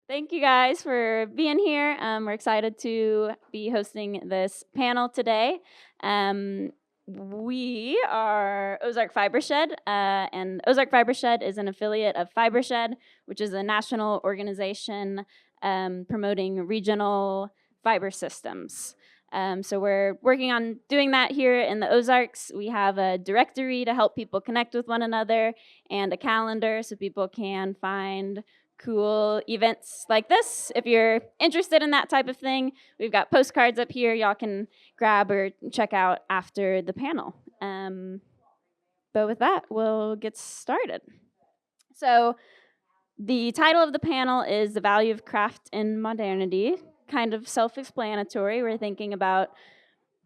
Thank you guys for being here. We're excited to be hosting this panel today. We are Ozark Fibershed, and Ozark Fibershed is an affiliate of Fibershed, which is a national organization promoting regional fiber systems. So we're working on doing that here in the Ozarks. We have a directory to help people connect with one another and a calendar so people can find cool events like this. If you're interested in that type of thing, we've got postcards up here y'all can grab or check out after the panel. But with that, we'll get started. So the title of the panel is The Value of Craft in Modernity. Kind of self-explanatory. We're thinking about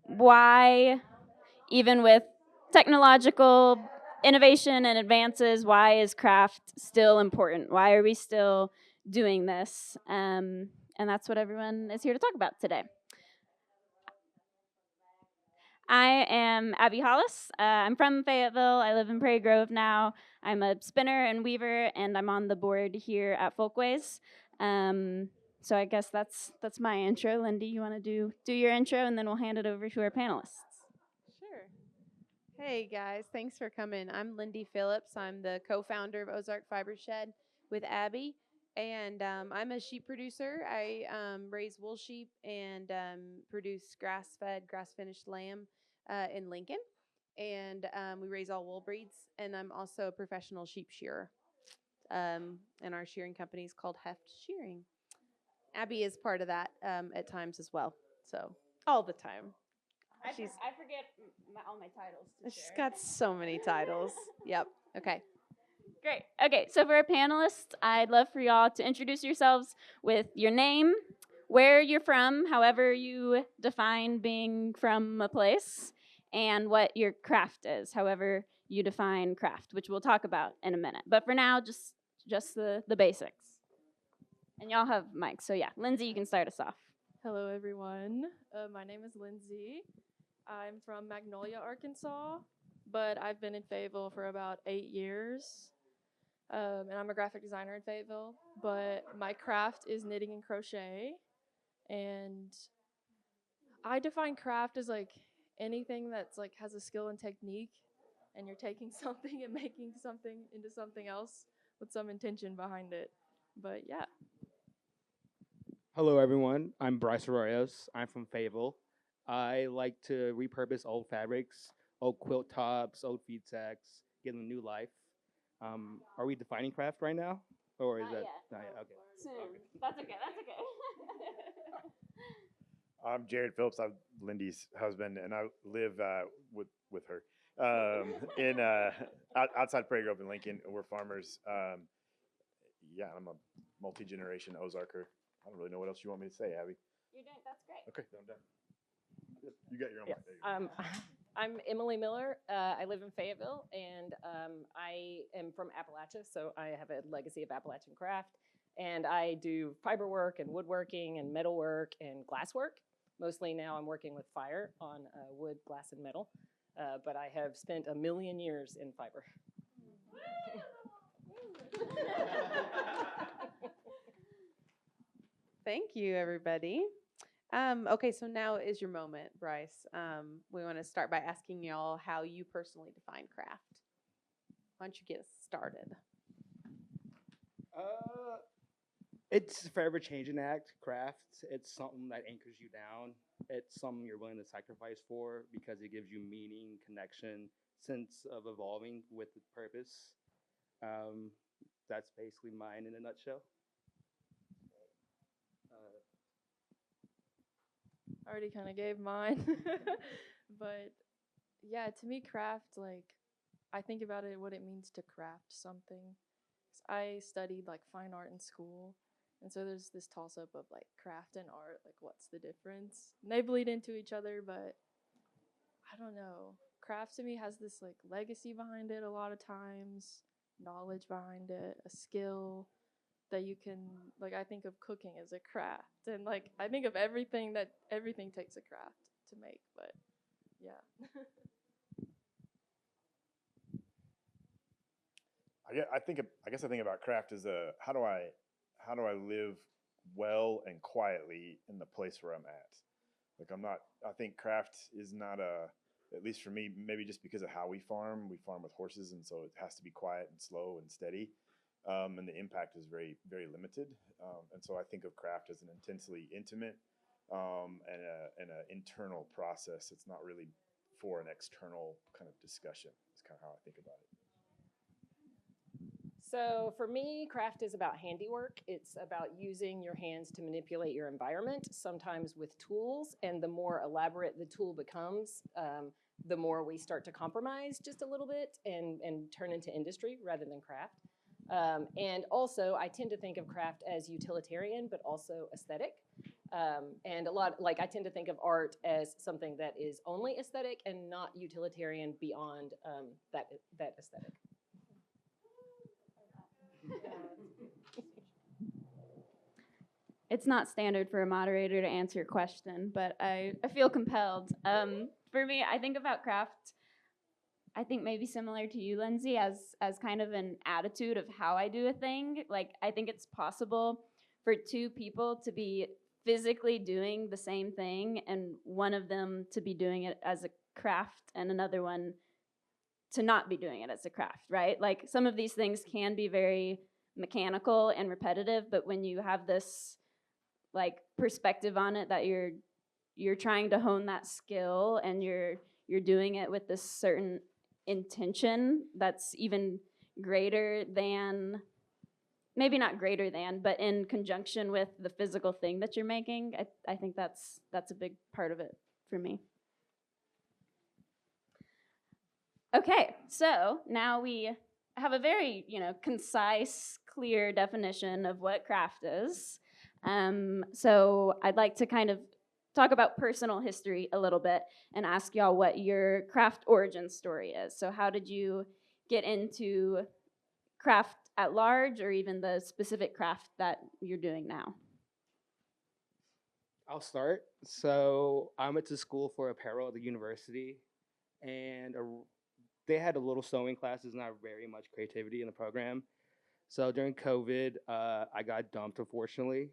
why, even with technological innovation and advances, why is craft still important? Why are we still doing this? And that's what everyone is here to talk about today. I am Abby Hollis. I'm from Fayetteville. I live in Prairie Grove now. I'm a spinner and weaver, and I'm on the board here at Folkways. So I guess that's my intro. Lindi, you want to do your intro, and then we'll hand it over to our panelists. Sure. Hey guys, thanks for coming. I'm Lindy Phillips. I'm the co-founder of Ozark Fibershed with Abby, and I'm a sheep producer. I raise wool sheep and produce grass-fed, grass-finished lamb in Lincoln, and we raise all wool breeds. And I'm also a professional sheep shearer, and our shearing company is called Heft Shearing. Abby is part of that at times as well, so all the time. I forget all my titles. She's got so many titles. Yep. Okay. Great. Okay, so for our panelists, I'd love for y'all to introduce yourselves with your name, where you're from, however you define being from a place, and what your craft is, however you define craft, which we'll talk about in a minute. But for now, just the basics. And y'all have mics, so yeah. Lindsay, you can start us off. Hello, everyone. My name is Lindsay. I'm from Magnolia, Arkansas, but I've been in Fayetteville for about 8 years. And I'm a graphic designer in Fayetteville, but my craft is knitting and crochet. And I define craft as like anything that's like has a skill and technique, and you're taking something and making something into something else with some intention behind it. But yeah. Hello, everyone. I'm Bryce Arroyos. I'm from Fayetteville. I like to repurpose old fabrics, old quilt tops, old feed sacks, give them new life. Are we defining craft right now, or is Not that yet. not yet? Okay. Soon. Okay. That's okay. That's okay. I'm Jared Phillips. I'm Lindy's husband, and I live with her in outside Prairie Grove in Lincoln. We're farmers. Yeah, I'm a multi-generation Ozarker. I don't really know what else you want me to say, Abby. You're doing. That's great. Okay, I'm done. You got your own. Yes. I'm Emily Miller. I live in Fayetteville, and I am from Appalachia, so I have a legacy of Appalachian craft. And I do fiber work and woodworking and metalwork and glass work. Mostly now I'm working with fire on wood, glass, and metal. But I have spent 1 million years in fiber. Thank you, everybody. Okay, so now is your moment, Bryce. We want to start by asking y'all how you personally define craft. Why don't you get us started? It's a forever changing act. Craft. It's something that anchors you down. It's something you're willing to sacrifice for because it gives you meaning, connection, sense of evolving with the purpose. Um, that's basically mine in a nutshell. I already kind of gave mine. But yeah, to me, craft, like, I think about it, what it means to craft something. 'Cause I studied like fine art in school. And so there's this toss up of like craft and art, like, what's the difference? And they bleed into each other, but I don't know. Craft to me has this like legacy behind it a lot of times, knowledge behind it, a skill that you can, like, I think of cooking as a craft, and like I think of everything takes a craft to make, but yeah. I guess I think about craft as how how do I live well and quietly in the place where I'm at? Like I think craft is not at least for me, maybe just because of how we farm with horses, and so it has to be quiet and slow and steady. And the impact is very, very limited. And so I think of craft as an intensely intimate and an internal process. It's not really for an external kind of discussion. It's kind of how I think about it. So for me, craft is about handiwork. It's about using your hands to manipulate your environment, sometimes with tools. And the more elaborate the tool becomes, the more we start to compromise just a little bit and turn into industry rather than craft. And also, I tend to think of craft as utilitarian, but also aesthetic. And I tend to think of art as something that is only aesthetic and not utilitarian beyond that aesthetic. It's not standard for a moderator to answer your question, but I feel compelled. For me, I think about craft, I think maybe similar to you, Lindsey, as kind of an attitude of how I do a thing. Like, I think it's possible for two people to be physically doing the same thing and one of them to be doing it as a craft and another one to not be doing it as a craft, right? Like, some of these things can be very mechanical and repetitive, but when you have this like perspective on it that you're trying to hone that skill and you're doing it with this certain intention that's even greater than, maybe not greater than, but in conjunction with the physical thing that you're making, I think that's a big part of it for me. Okay, so now we have a very, concise, clear definition of what craft is. So I'd like to kind of talk about personal history a little bit and ask y'all what your craft origin story is. So how did you get into craft at large, or even the specific craft that you're doing now? I'll start. So I went to school for apparel at the university, and they had a little sewing classes, not very much creativity in the program. So during COVID, I got dumped, unfortunately,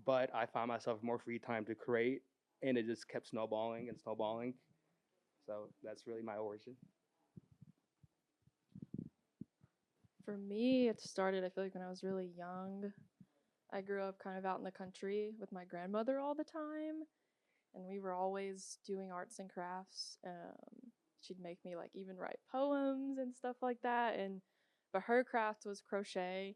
but I found myself more free time to create, and it just kept snowballing and snowballing. So that's really my origin. For me, it started, I feel like, when I was really young. I grew up kind of out in the country with my grandmother all the time, and we were always doing arts and crafts. She'd make me like even write poems and stuff like that, but her craft was crochet.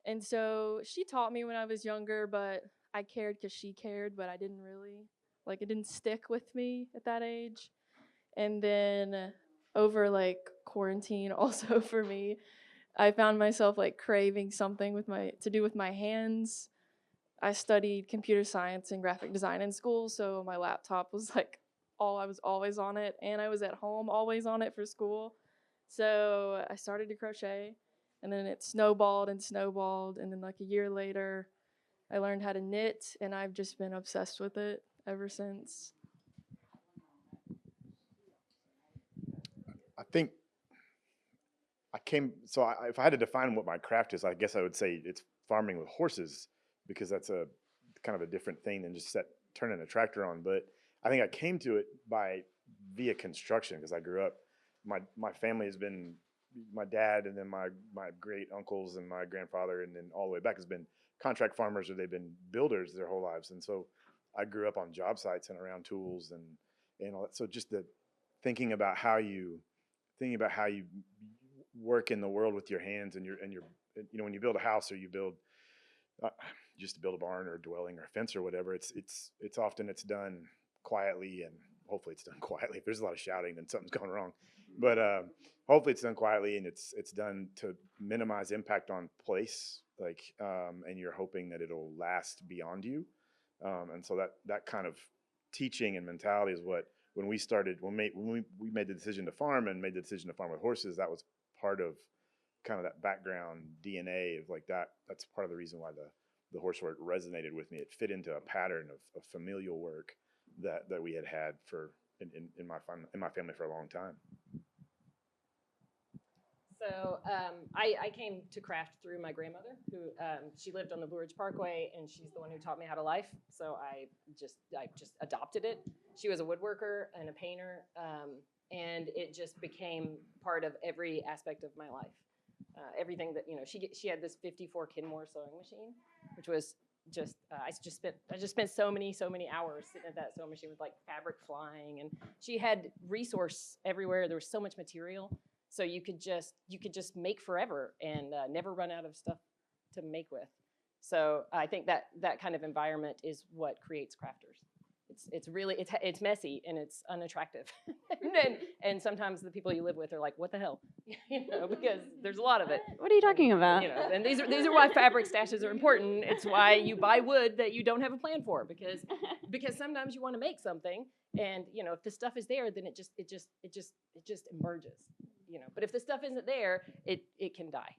And so she taught me when I was younger, but I cared because she cared, but I didn't really, like, it didn't stick with me at that age. And then over like quarantine also for me, I found myself like craving something to do with my hands. I studied computer science and graphic design in school, so my laptop was like I was always on it, and I was at home always on it for school. So I started to crochet, and then it snowballed, and then like a year later, I learned how to knit, and I've just been obsessed with it ever since. I think if I had to define what my craft is, I guess I would say it's farming with horses, because that's a kind of a different thing than just turning a tractor on. But I think I came to it via construction, because I grew up, my family has been, my dad and then my great uncles and my grandfather and then all the way back has been contract farmers, or they've been builders their whole lives. And so I grew up on job sites and around tools and all that. So just thinking about how you work in the world with your hands and your when you build a house, or you build just to build a barn or a dwelling or a fence or whatever, it's often done quietly, and hopefully it's done quietly. If there's a lot of shouting, then something's going wrong. But hopefully it's done quietly, and it's done to minimize impact on place, and you're hoping that it'll last beyond you. And so that kind of teaching and mentality is what, when we made the decision to farm and made the decision to farm with horses, that was part of kind of that background DNA of like that. That's part of the reason why the horse work resonated with me. It fit into a pattern of familial work that we had in my family for a long time. So I came to craft through my grandmother, who she lived on the Blue Ridge Parkway, and she's the one who taught me how to life. So I just adopted it. She was a woodworker and a painter, and it just became part of every aspect of my life. Everything that she had this 54 Kenmore sewing machine, which was just I just spent so many hours sitting at that sewing machine with like fabric flying, and she had resource everywhere. There was so much material. So you could just make forever and never run out of stuff to make with. So I think that kind of environment is what creates crafters. It's messy and it's unattractive, and sometimes the people you live with are like, what the hell, because there's a lot of it. What are you talking about? And these are why fabric stashes are important. It's why you buy wood that you don't have a plan for, because sometimes you want to make something, and if the stuff is there, then it just emerges. But if the stuff isn't there, it can die.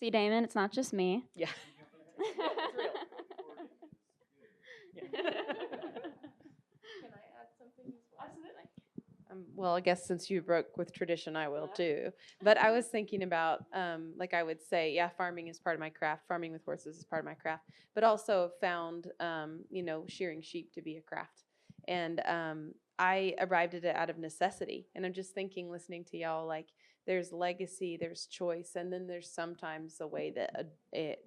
See, Damon, it's not just me. Yeah. It's real. Yeah. Can I add something as well? Absolutely. Well, I guess since you broke with tradition, I will too. But I was thinking about, like I would say, yeah, farming is part of my craft. Farming with horses is part of my craft. But also found, shearing sheep to be a craft. And I arrived at it out of necessity. And I'm just thinking, listening to y'all, like there's legacy, there's choice, and then there's sometimes a way that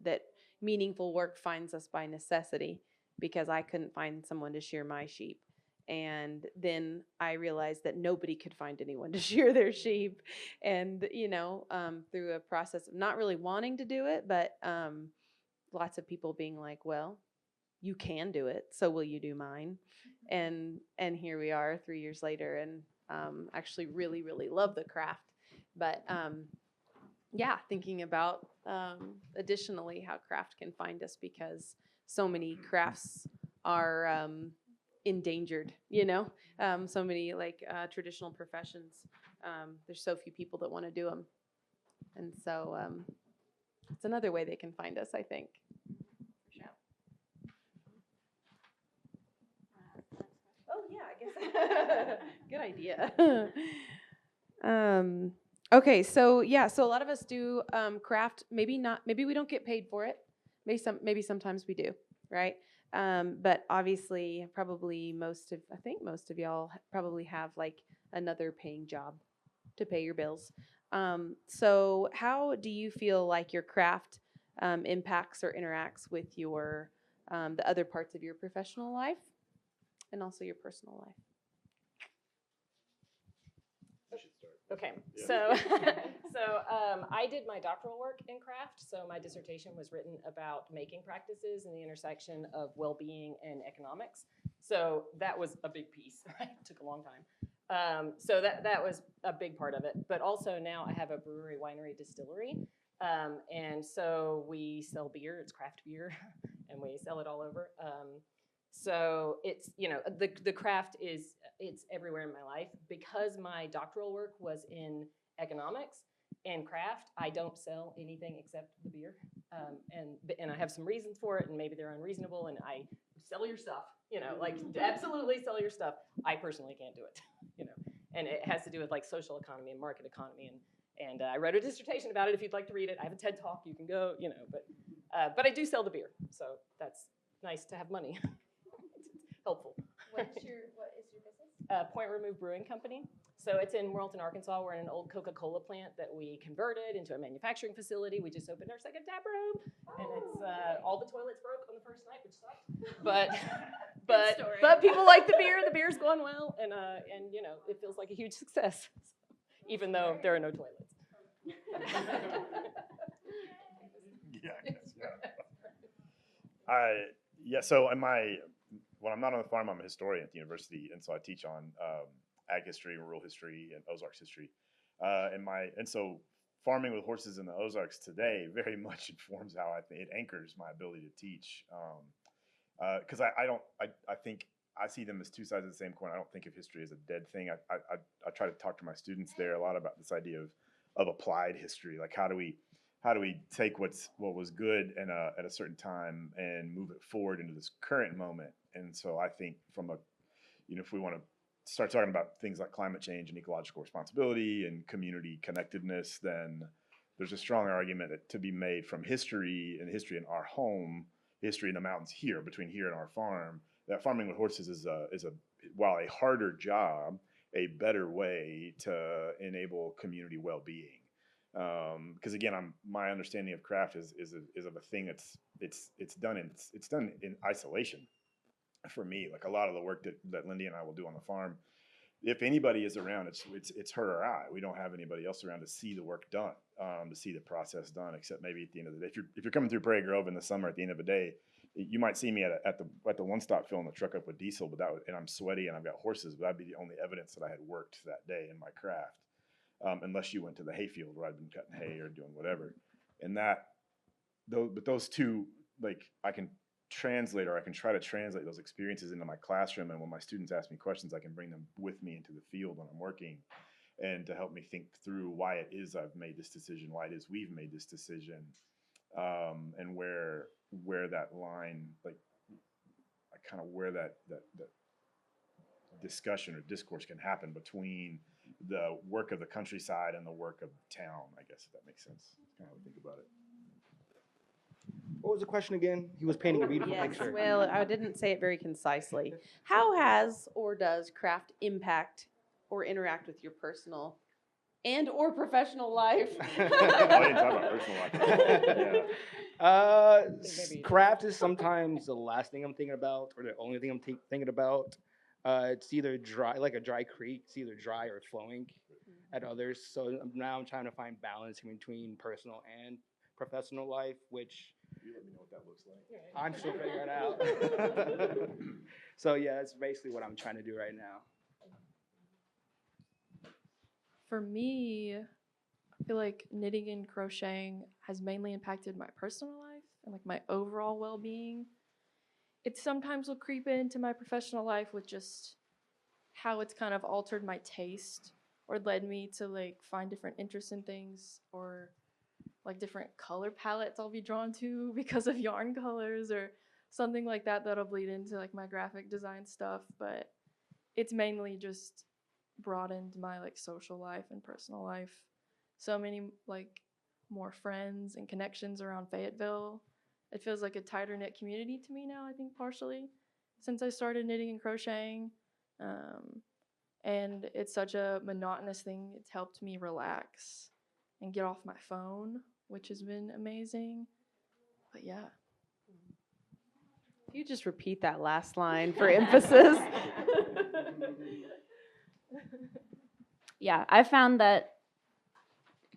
that meaningful work finds us by necessity, because I couldn't find someone to shear my sheep. And then I realized that nobody could find anyone to shear their sheep. And, through a process of not really wanting to do it, but lots of people being like, well, you can do it, so will you do mine? And here we are 3 years later, and actually really, really love the craft. But thinking about additionally how craft can find us, because so many crafts are endangered, so many traditional professions. There's so few people that want to do them. And so it's another way they can find us, I think. Oh, yeah, I guess. Good idea. Okay, so a lot of us do craft. Maybe we don't get paid for it. Maybe sometimes we do, right? But obviously, probably most of y'all probably have like another paying job to pay your bills. So how do you feel like your craft impacts or interacts with your the other parts of your professional life and also your personal life? Okay, Yeah. so I did my doctoral work in craft. So my dissertation was written about making practices and the intersection of well-being and economics. So that was a big piece, right? It took a long time. So that was a big part of it. But also now I have a brewery, winery, distillery. And so we sell beer. It's craft beer, and we sell it all over. So it's, the craft it's everywhere in my life. Because my doctoral work was in economics and craft, I don't sell anything except the beer. And I have some reasons for it, and maybe they're unreasonable, and I sell your stuff, absolutely sell your stuff. I personally can't do it, and it has to do with like social economy and market economy. And I wrote a dissertation about it. If you'd like to read it, I have a TED Talk, you can go, but I do sell the beer. So that's nice to have money. Helpful. What is your business? Point Remove Brewing Company. So it's in Morrilton, Arkansas. We're in an old Coca-Cola plant that we converted into a manufacturing facility. We just opened our second tap room, and it's all the toilets broke on the first night, which sucked. But people like the beer. The beer's going well, and it feels like a huge success, even though there are no toilets. So when I'm not on the farm, I'm a historian at the university, and so I teach on ag history, rural history, and Ozarks history. And so farming with horses in the Ozarks today very much informs how it anchors my ability to teach. Because I think I see them as two sides of the same coin. I don't think of history as a dead thing. I try to talk to my students there a lot about this idea of applied history. Like how do we take what was good at a certain time and move it forward into this current moment? And so I think from if we want to start talking about things like climate change and ecological responsibility and community connectedness, then there's a strong argument to be made from history in our home, history in the mountains here, between here and our farm, that farming with horses is while a harder job, a better way to enable community well-being. Because again, my understanding of craft is of a thing it's done in isolation. For me, like a lot of the work that Lindi and I will do on the farm, if anybody is around, it's her or I. We don't have anybody else around to see the work done, to see the process done, except maybe at the end of the day. If you're coming through Prairie Grove in the summer, at the end of the day, you might see me at the one stop filling the truck up with diesel, and I'm sweaty and I've got horses, but that'd be the only evidence that I had worked that day in my craft. Unless you went to the hayfield where I'd been cutting hay or doing whatever. And those two, like I can translate, or I can try to translate those experiences into my classroom. And when my students ask me questions, I can bring them with me into the field when I'm working, and to help me think through why it is I've made this decision, why it is we've made this decision, and where that line, like kind of where that discussion or discourse can happen between the work of the countryside and the work of town, I guess, if that makes sense. That's kind of how I think about it. What was the question again? He was painting a beautiful Yes, picture. well, I didn't say it very concisely. How has or does craft impact or interact with your personal and or professional life? I didn't talk about personal life. Craft is sometimes the last thing I'm thinking about, or the only thing I'm thinking about. It's either dry, like a dry creek. It's either dry or flowing at others. So now I'm trying to find balance in between personal and professional life, which You let me know what that looks like. I'm still figuring it out. So yeah, that's basically what I'm trying to do right now. For me, I feel like knitting and crocheting has mainly impacted my personal life and like my overall well-being. It sometimes will creep into my professional life with just how it's kind of altered my taste or led me to like find different interests in things, or like different color palettes I'll be drawn to because of yarn colors or something like that that'll bleed into like my graphic design stuff. But it's mainly just broadened my like social life and personal life. So many like more friends and connections around Fayetteville. It feels like a tighter knit community to me now, I think partially, since I started knitting and crocheting. And it's such a monotonous thing. It's helped me relax and get off my phone, which has been amazing. But yeah. If you just repeat that last line for emphasis. Yeah, I found that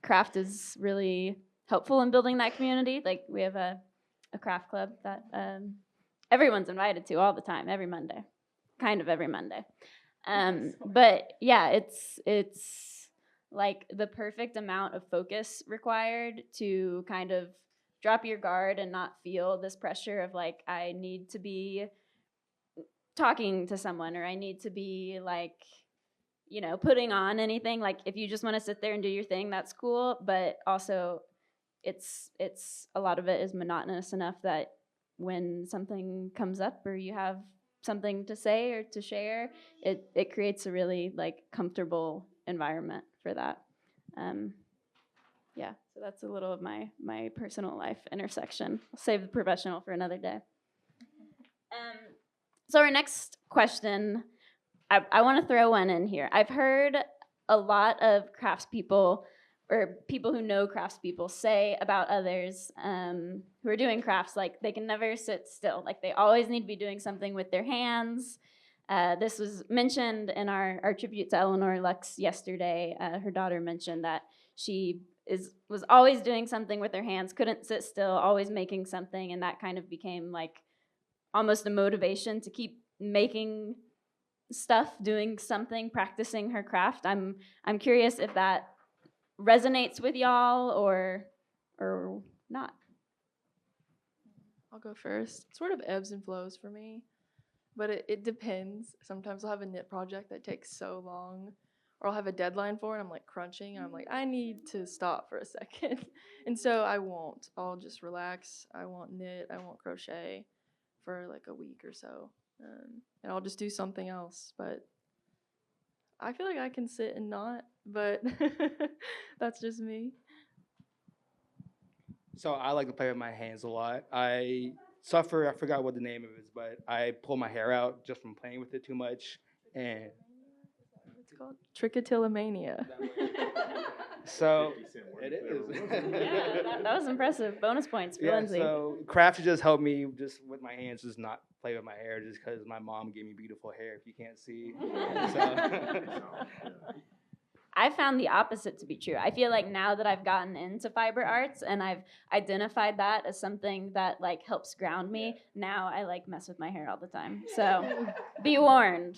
craft is really helpful in building that community. Like we have a craft club that everyone's invited to all the time, every Monday, kind of every Monday. But yeah, it's like the perfect amount of focus required to kind of drop your guard and not feel this pressure of like, I need to be talking to someone, or I need to be like, you know, putting on anything. Like if you just want to sit there and do your thing, that's cool. But also it's a lot of it is monotonous enough that when something comes up or you have something to say or to share, it creates a really like comfortable environment for that. Yeah, so that's a little of my personal life intersection. I'll save the professional for another day. So our next question, I want to throw one in here. I've heard a lot of craftspeople or people who know craftspeople say about others who are doing crafts, like they can never sit still. Like they always need to be doing something with their hands. This was mentioned in our tribute to Eleanor Lux yesterday. Her daughter mentioned that she was always doing something with her hands, couldn't sit still, always making something, and that kind of became like almost a motivation to keep making stuff, doing something, practicing her craft. I'm curious if that resonates with y'all or not. I'll go first. It sort of ebbs and flows for me, but it depends. Sometimes I'll have a knit project that takes so long, or I'll have a deadline for it. I'm like crunching, and I'm like, I need to stop for a second. And so I won't. I'll just relax. I won't knit. I won't crochet for like a week or so. And I'll just do something else. But I feel like I can sit and not, but that's just me. So I like to play with my hands a lot. I suffer, I forgot what the name of it is, but I pull my hair out just from playing with it too much. And It's called trichotillomania. so 50 Cent it word is. clever. Yeah, that was impressive. Bonus points for Yeah, Lindsay. so craft just helped me just with my hands, just not play with my hair, just because my mom gave me beautiful hair. If you can't see, so. I found the opposite to be true. I feel like now that I've gotten into fiber arts and I've identified that as something that like helps ground me, now I like mess with my hair all the time. So be warned.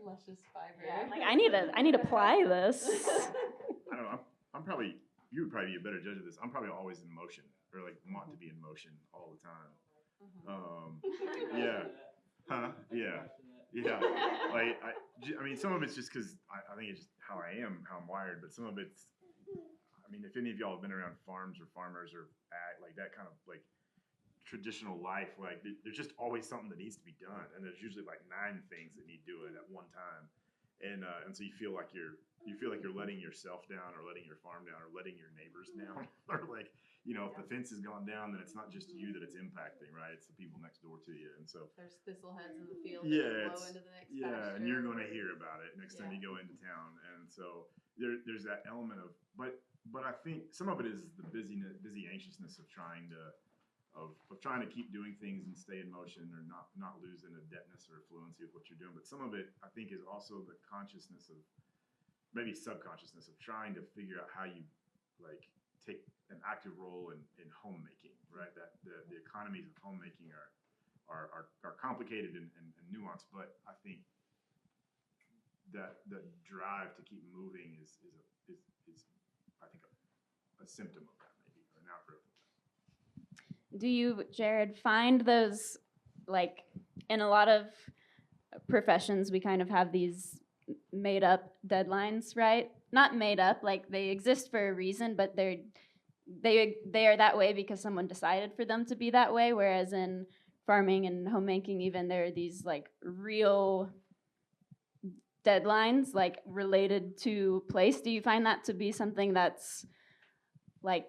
Luscious fiber. Yeah, I'm like I need to apply this. I don't know. I'm probably, you would probably be a better judge of this. I'm probably always in motion, or like want to be in motion all the time. Yeah. Huh? Yeah. Yeah. Like, I mean, some of it's just because I think it's just how I am, how I'm wired, but some of it's, I mean, if any of y'all have been around farms or farmers or like that kind of like traditional life, like there's just always something that needs to be done, and there's usually like 9 things that need doing at one time, and so you feel like you're letting yourself down, or letting your farm down, or letting your neighbors down, or like, you know, if the fence has gone down, then it's not just you that it's impacting, right? It's the people next door to you, and so There's thistleheads in the field yeah, that blow into the next yeah, pasture. and you're going to hear about it next time Yeah. you go into town, and so there's that element of, but I think some of it is the busy anxiousness of trying to keep doing things and stay in motion, or not lose an adeptness or fluency with what you're doing. But some of it, I think, is also the consciousness of, maybe subconsciousness of, trying to figure out how you like take an active role in homemaking, right? That the economies of homemaking are complicated and nuanced, but I think that the drive to keep moving is I think a symptom of that, maybe, or an outgrowth of that. Do you, Jared, find those, like, in a lot of professions, we kind of have these made up deadlines, right? Not made up, like they exist for a reason, but they are that way because someone decided for them to be that way. Whereas in farming and homemaking, even there are these like real deadlines, like related to place. Do you find that to be something that's like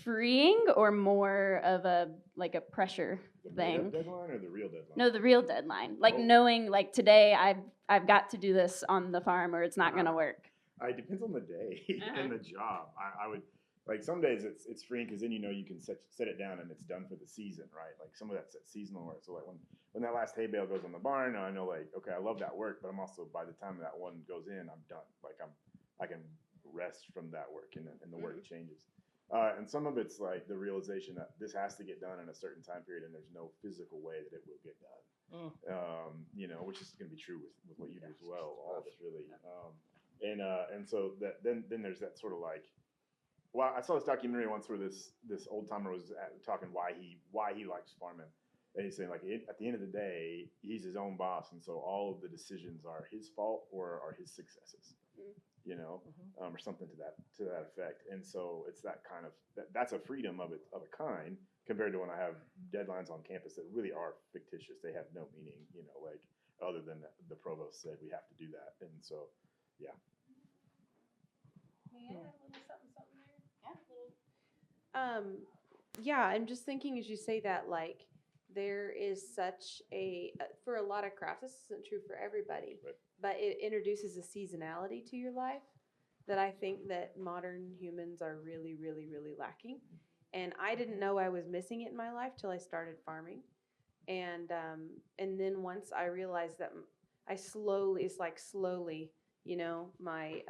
freeing, or more of a like a pressure The thing? made-up deadline or the real deadline? No, the real deadline. Like Oh. knowing, like today I've got to do this on the farm, or it's not gonna work. It depends on the day Uh-huh. and the job. I would, like, some days it's freeing because then you know you can set it down and it's done for the season, right? Like some of that's that seasonal work. So like when that last hay bale goes on the barn, I know, like, okay, I love that work, but I'm also, by the time that one goes in, I'm done. Like I can rest from that work, and the work changes. And some of it's like the realization that this has to get done in a certain time period, and there's no physical way that it will get done. You know, which is going to be true with what you do as well. All of it, really. And so that then there's that sort of like, well, I saw this documentary once where this old timer was talking why he likes farming, and he's saying, like, at the end of the day, he's his own boss, and so all of the decisions are his fault or are his successes. You know, or something to that effect. And so it's that kind of that's a freedom of a kind, compared to when I have deadlines on campus that really are fictitious. They have no meaning, you know, like, other than the provost said we have to do that. And so, yeah. Yeah, I'm just thinking as you say that, like, there is such a, for a lot of crafts, this isn't true for everybody, Right. but it introduces a seasonality to your life that I think that modern humans are really, really, really lacking. And I didn't know I was missing it in my life till I started farming. And then once I realized that it's like slowly, you know, my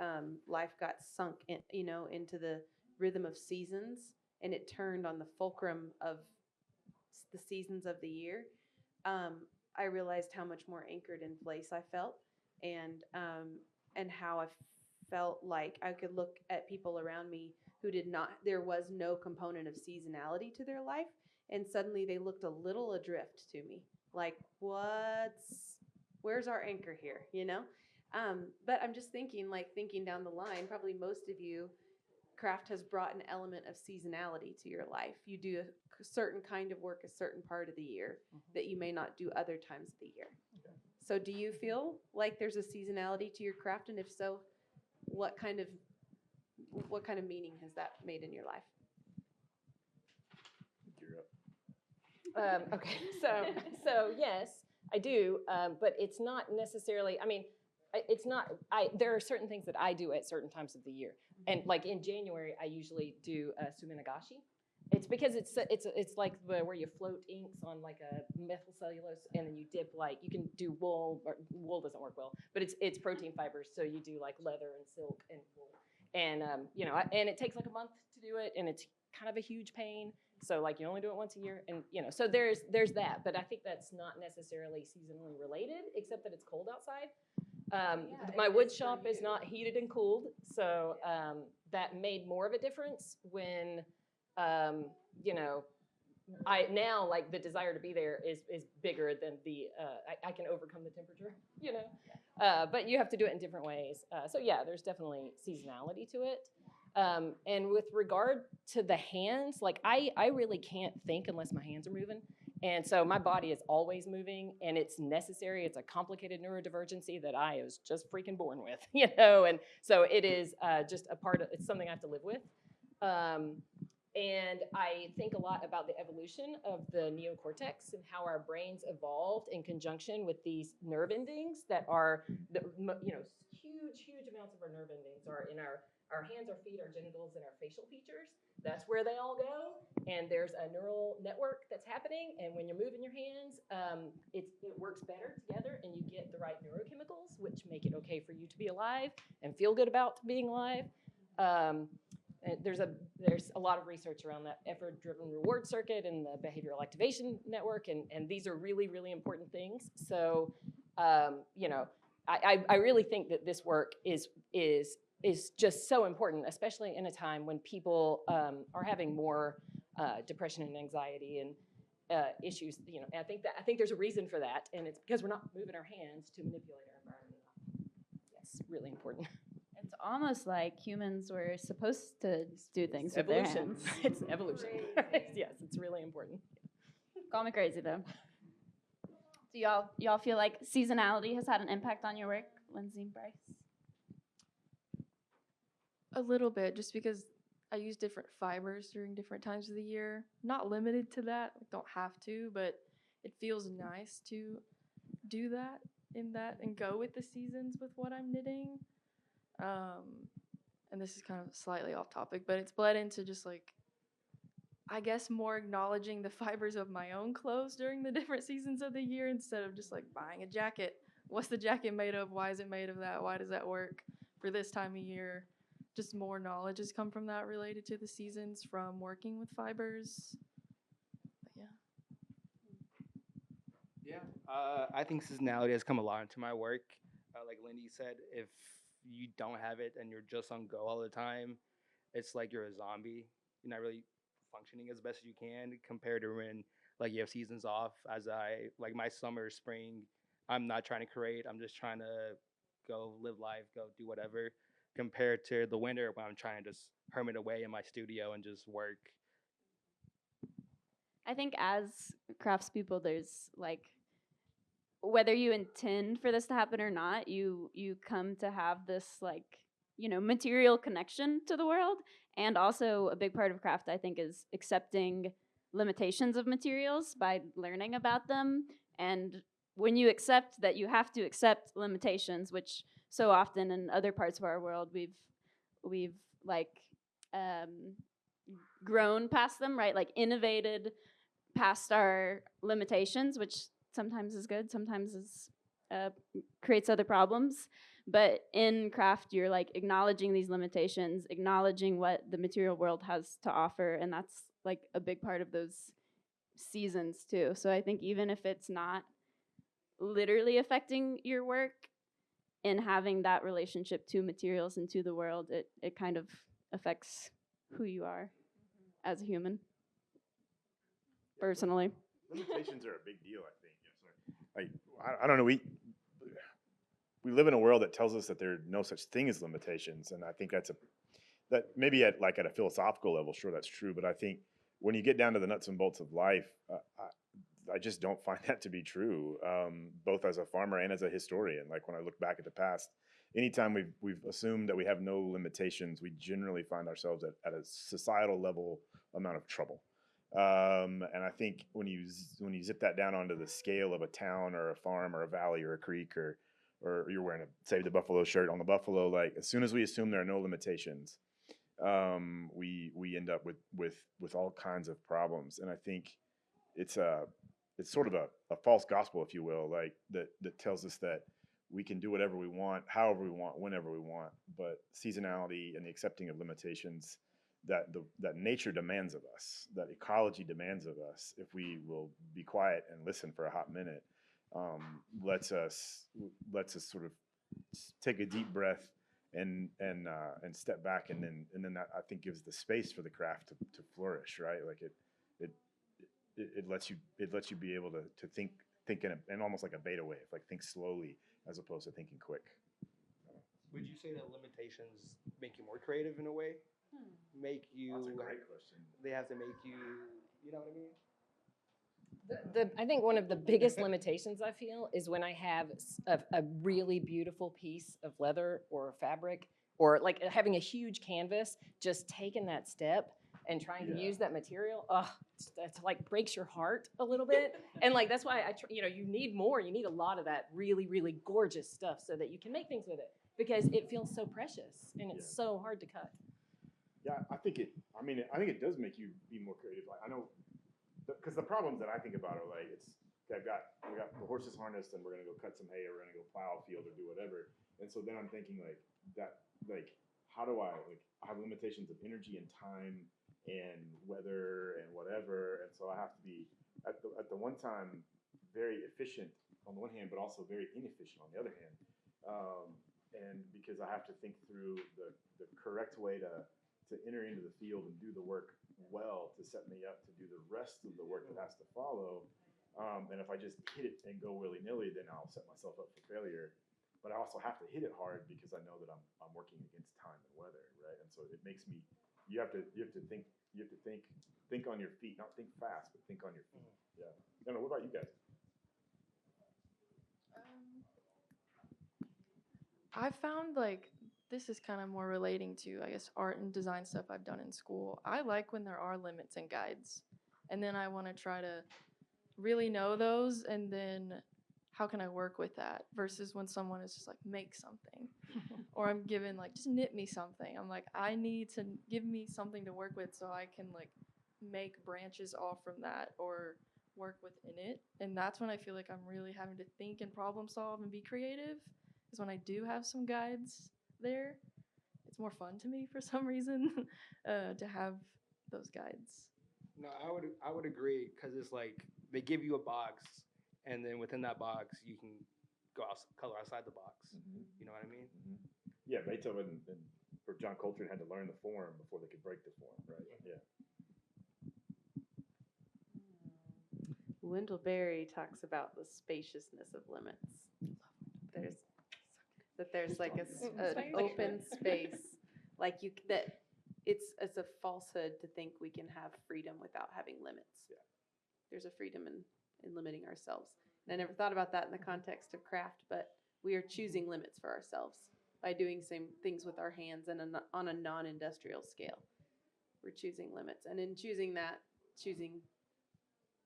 life got sunk in, you know, into the rhythm of seasons, and it turned on the fulcrum of the seasons of the year. I realized how much more anchored in place I felt, and how I felt like I could look at people around me who did not, there was no component of seasonality to their life, and suddenly they looked a little adrift to me, like, where's our anchor here, you know? But I'm just thinking down the line, probably most of you, craft has brought an element of seasonality to your life. You do a certain kind of work a certain part of the year that you may not do other times of the year. So do you feel like there's a seasonality to your craft? And if so, what kind of meaning has that made in your life? You're up. Okay, so yes, I do, but it's not necessarily. I mean, it's not. There are certain things that I do at certain times of the year, and like in January, I usually do suminagashi. It's because it's like where you float inks on like a methyl cellulose, and then you dip like you can do wool. Or wool doesn't work well, but it's protein fibers, so you do like leather and silk and wool, and and it takes like a month to do it, and it's kind of a huge pain. So like you only do it once a year, and so there's that. But I think that's not necessarily seasonally related, except that it's cold outside. My wood shop is not heated and cooled, so that made more of a difference when, I now like the desire to be there is bigger than the I can overcome the temperature, but you have to do it in different ways. So yeah, there's definitely seasonality to it. And with regard to the hands, like I really can't think unless my hands are moving. And so my body is always moving, and it's necessary. It's a complicated neurodivergency that I was just freaking born with, and so it is just a part of, it's something I have to live with. And I think a lot about the evolution of the neocortex and how our brains evolved in conjunction with these nerve endings that are, huge amounts of our nerve endings are in our hands, our feet, our genitals, and our facial features. That's where they all go. And there's a neural network that's happening. And when you're moving your hands, it works better together, and you get the right neurochemicals, which make it okay for you to be alive and feel good about being alive. There's a lot of research around that effort-driven reward circuit and the behavioral activation network, and these are really, really important things. So, I really think that this work is just so important, especially in a time when people are having more depression and anxiety and issues. I think there's a reason for that, and it's because we're not moving our hands to manipulate our environment enough. Yes, really important. It's almost like humans were supposed to do things with their Evolution. hands. It's evolution. Yes, it's really important. Call me crazy though. Do y'all feel like seasonality has had an impact on your work, Lindsey and Bryce? A little bit, just because I use different fibers during different times of the year. Not limited to that, don't have to, but it feels nice to do that and go with the seasons with what I'm knitting. And this is kind of slightly off topic, but it's bled into just like, I guess, more acknowledging the fibers of my own clothes during the different seasons of the year instead of just like buying a jacket. What's the jacket made of? Why is it made of that? Why does that work for this time of year? Just more knowledge has come from that related to the seasons from working with fibers. But yeah. I think seasonality has come a lot into my work. Like Lindy said, if you don't have it and you're just on go all the time, it's like you're a zombie. You're not really functioning as best as you can compared to when like you have seasons off. As I like my summer, spring, I'm not trying to create. I'm just trying to go live life, go do whatever. Compared to the winter when I'm trying to just hermit away in my studio and just work. I think as craftspeople, there's like, whether you intend for this to happen or not, you come to have this like, material connection to the world. And also a big part of craft, I think, is accepting limitations of materials by learning about them. And when you accept that you have to accept limitations, which so often in other parts of our world we've like grown past them, right? Like innovated past our limitations, which sometimes is good, sometimes is creates other problems. But in craft, you're like acknowledging these limitations, acknowledging what the material world has to offer, and that's like a big part of those seasons too. So I think even if it's not literally affecting your work, in having that relationship to materials and to the world, it kind of affects who you are as a human. Personally. Limitations are a big deal, I think. Like, I don't know. We live in a world that tells us that there's no such thing as limitations, and I think that maybe at a philosophical level, sure, that's true. But I think when you get down to the nuts and bolts of life, just don't find that to be true, both as a farmer and as a historian. Like when I look back at the past, anytime we've assumed that we have no limitations, we generally find ourselves at a societal level amount of trouble. And I think when you zip that down onto the scale of a town or a farm or a valley or a creek, or you're wearing a Save the Buffalo shirt on the buffalo, like as soon as we assume there are no limitations, we end up with all kinds of problems. And I think it's sort of a false gospel, if you will, like that tells us that we can do whatever we want, however we want, whenever we want. But seasonality and the accepting of limitations that nature demands of us, that ecology demands of us, if we will be quiet and listen for a hot minute, lets us sort of take a deep breath and step back, and then that, I think, gives the space for the craft to flourish, right? Like it lets you be able to think in almost like a beta wave, like think slowly as opposed to thinking quick. Would you say that limitations make you more creative in a way? Make you? That's a great question. They have to make you. You know what I mean? I think one of the biggest limitations I feel is when I have a really beautiful piece of leather or fabric, or like having a huge canvas, just taking that step and trying to use that material. It's like breaks your heart a little bit. And like, that's why you need more. You need a lot of that really, really gorgeous stuff so that you can make things with it, because it feels so precious and it's so hard to cut. Yeah, I think it does make you be more creative. Like I know, because the problems that I think about are like, we got the horses harnessed and we're gonna go cut some hay, or we're gonna go plow a field or do whatever. And so then I'm thinking like how do I have limitations of energy and time and weather and whatever, and so I have to be at the one time very efficient on the one hand, but also very inefficient on the other hand. And because I have to think through the correct way to enter into the field and do the work well to set me up to do the rest of the work that has to follow. And if I just hit it and go willy-nilly, then I'll set myself up for failure. But I also have to hit it hard because I know that I'm working against time and weather, right? And so it makes me you have to think on your feet, not think fast, but think on your feet. Yeah. I don't know, what about you guys? I found like this is kind of more relating to, I guess, art and design stuff I've done in school. I like when there are limits and guides, and then I want to try to really know those, and then how can I work with that, versus when someone is just like, make something, or I'm given like, just knit me something. I'm like, I need to give me something to work with so I can like make branches off from that or work within it. And that's when I feel like I'm really having to think and problem solve and be creative, is when I do have some guides there. It's more fun to me for some reason to have those guides. No, I would agree, because it's like they give you a box, and then within that box you can go color outside the box. Mm-hmm. You know what I mean? Mm-hmm. Yeah, Beethoven or John Coltrane had to learn the form before they could break the form, right? Yeah. Wendell Berry talks about the spaciousness of limits. There's like an open space, like it's a falsehood to think we can have freedom without having limits. Yeah. There's a freedom in limiting ourselves. And I never thought about that in the context of craft, but we are choosing limits for ourselves by doing same things with our hands and on a non-industrial scale. We're choosing limits, and in choosing that, choosing